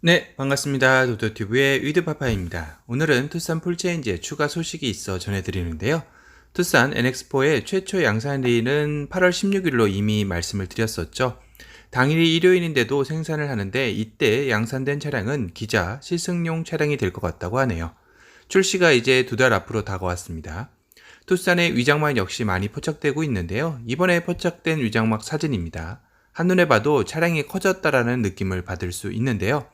네, 반갑습니다. 도도튜브의 위드파파입니다. 오늘은 투싼 풀체인지에 추가 소식이 있어 전해드리는데요. 투싼 NX4의 최초 양산일은 8월 16일로 이미 말씀을 드렸었죠. 당일이 일요일인데도 생산을 하는데 이때 양산된 차량은 기자, 시승용 차량이 될 것 같다고 하네요. 출시가 이제 2달 앞으로 다가왔습니다. 투싼의 위장막 역시 많이 포착되고 있는데요. 이번에 포착된 위장막 사진입니다. 한눈에 봐도 차량이 커졌다라는 느낌을 받을 수 있는데요.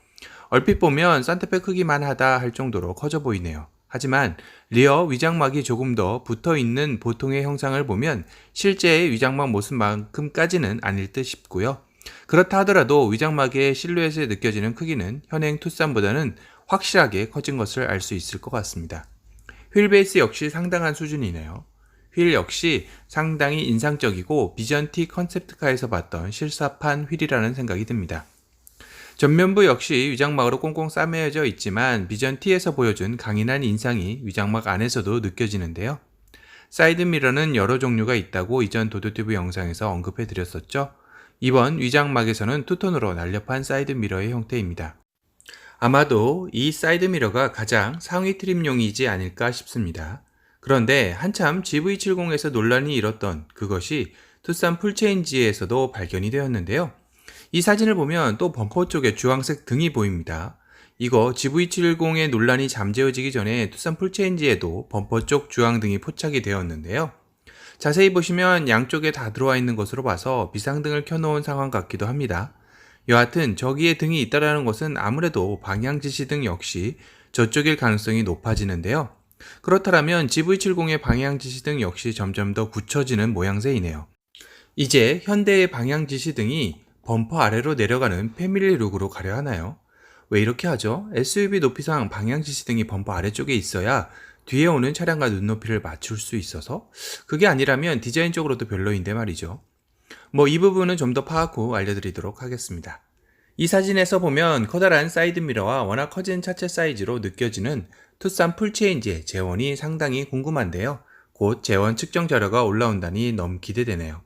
얼핏 보면 산타페 크기만 하다 할 정도로 커져 보이네요. 하지만 리어 위장막이 조금 더 붙어 있는 보통의 형상을 보면 실제의 위장막 모습만큼까지는 아닐 듯 싶고요. 그렇다 하더라도 위장막의 실루엣에 느껴지는 크기는 현행 투싼보다는 확실하게 커진 것을 알 수 있을 것 같습니다. 휠 베이스 역시 상당한 수준이네요. 휠 역시 상당히 인상적이고 비전티 컨셉트카에서 봤던 실사판 휠이라는 생각이 듭니다. 전면부 역시 위장막으로 꽁꽁 싸매여져 있지만 비전 T에서 보여준 강인한 인상이 위장막 안에서도 느껴지는데요. 사이드미러는 여러 종류가 있다고 이전 도도튜브 영상에서 언급해 드렸었죠. 이번 위장막에서는 투톤으로 날렵한 사이드미러의 형태입니다. 아마도 이 사이드미러가 가장 상위 트림용이지 않을까 싶습니다. 그런데 한참 GV70에서 논란이 일었던 그것이 투싼 풀체인지에서도 발견이 되었는데요. 이 사진을 보면 또 범퍼 쪽에 주황색 등이 보입니다. 이거 GV70의 논란이 잠재워지기 전에 투싼 풀체인지에도 범퍼 쪽 주황등이 포착이 되었는데요. 자세히 보시면 양쪽에 다 들어와 있는 것으로 봐서 비상등을 켜놓은 상황 같기도 합니다. 여하튼 저기에 등이 있다는 것은 아무래도 방향지시등 역시 저쪽일 가능성이 높아지는데요. 그렇다면 GV70의 방향지시등 역시 점점 더 굳혀지는 모양새이네요. 이제 현대의 방향지시등이 범퍼 아래로 내려가는 패밀리 룩으로 가려 하나요? 왜 이렇게 하죠? SUV 높이상 방향지시등이 범퍼 아래쪽에 있어야 뒤에 오는 차량과 눈높이를 맞출 수 있어서? 그게 아니라면 디자인적으로도 별로인데 말이죠. 이 부분은 좀 더 파악 후 알려드리도록 하겠습니다. 이 사진에서 보면 커다란 사이드미러와 워낙 커진 차체 사이즈로 느껴지는 투싼 풀체인지의 재원이 상당히 궁금한데요. 곧 재원 측정 자료가 올라온다니 너무 기대되네요.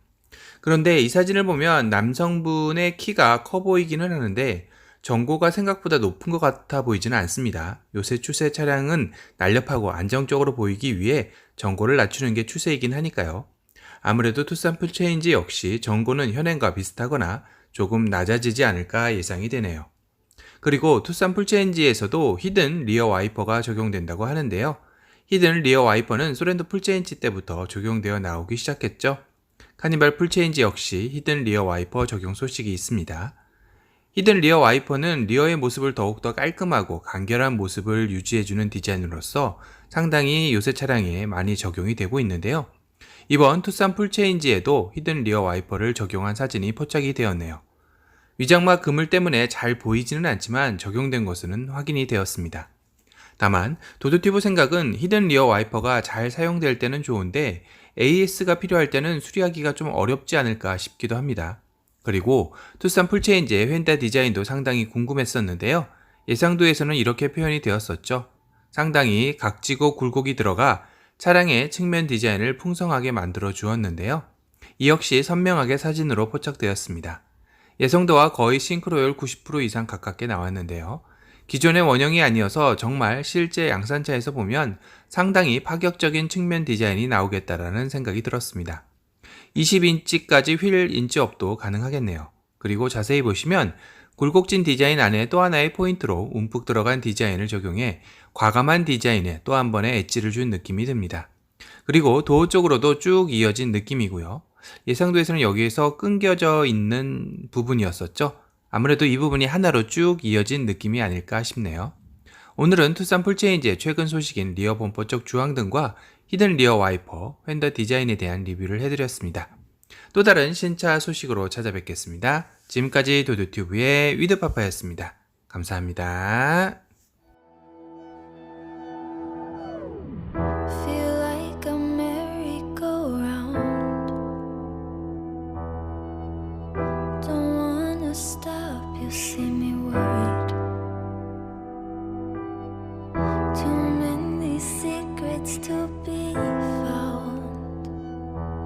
그런데 이 사진을 보면 남성분의 키가 커 보이기는 하는데 전고가 생각보다 높은 것 같아 보이지는 않습니다. 요새 추세 차량은 날렵하고 안정적으로 보이기 위해 전고를 낮추는 게 추세이긴 하니까요. 아무래도 투싼 풀체인지 역시 전고는 현행과 비슷하거나 조금 낮아지지 않을까 예상이 되네요. 그리고 투싼 풀체인지에서도 히든 리어 와이퍼가 적용된다고 하는데요. 히든 리어 와이퍼는 소렌토 풀체인지 때부터 적용되어 나오기 시작했죠. 카니발 풀체인지 역시 히든 리어 와이퍼 적용 소식이 있습니다. 히든 리어 와이퍼는 리어의 모습을 더욱더 깔끔하고 간결한 모습을 유지해주는 디자인으로서 상당히 요새 차량에 많이 적용이 되고 있는데요. 이번 투싼 풀체인지에도 히든 리어 와이퍼를 적용한 사진이 포착이 되었네요. 위장막 그물 때문에 잘 보이지는 않지만 적용된 것은 확인이 되었습니다. 다만 도도튜브 생각은 히든 리어 와이퍼가 잘 사용될 때는 좋은데 AS가 필요할 때는 수리하기가 좀 어렵지 않을까 싶기도 합니다. 그리고 투싼 풀체인지의 휀다 디자인도 상당히 궁금했었는데요. 예상도에서는 이렇게 표현이 되었었죠. 상당히 각지고 굴곡이 들어가 차량의 측면 디자인을 풍성하게 만들어 주었는데요. 이 역시 선명하게 사진으로 포착되었습니다. 예상도와 거의 싱크로율 90% 이상 가깝게 나왔는데요. 기존의 원형이 아니어서 정말 실제 양산차에서 보면 상당히 파격적인 측면 디자인이 나오겠다라는 생각이 들었습니다. 20인치까지 휠 인치업도 가능하겠네요. 그리고 자세히 보시면 굴곡진 디자인 안에 또 하나의 포인트로 움푹 들어간 디자인을 적용해 과감한 디자인에 또 한 번의 엣지를 준 느낌이 듭니다. 그리고 도어 쪽으로도 쭉 이어진 느낌이고요. 예상도에서는 여기에서 끊겨져 있는 부분이었었죠. 아무래도 이 부분이 하나로 쭉 이어진 느낌이 아닐까 싶네요. 오늘은 투싼 풀체인지의 최근 소식인 리어 범퍼 쪽 주황등과 히든 리어 와이퍼, 휀다 디자인에 대한 리뷰를 해드렸습니다. 또 다른 신차 소식으로 찾아뵙겠습니다. 지금까지 도도튜브의 위드파파였습니다. 감사합니다. Feel like a merry-go-round. Don't wanna stop, you see me worried. Too many secrets to be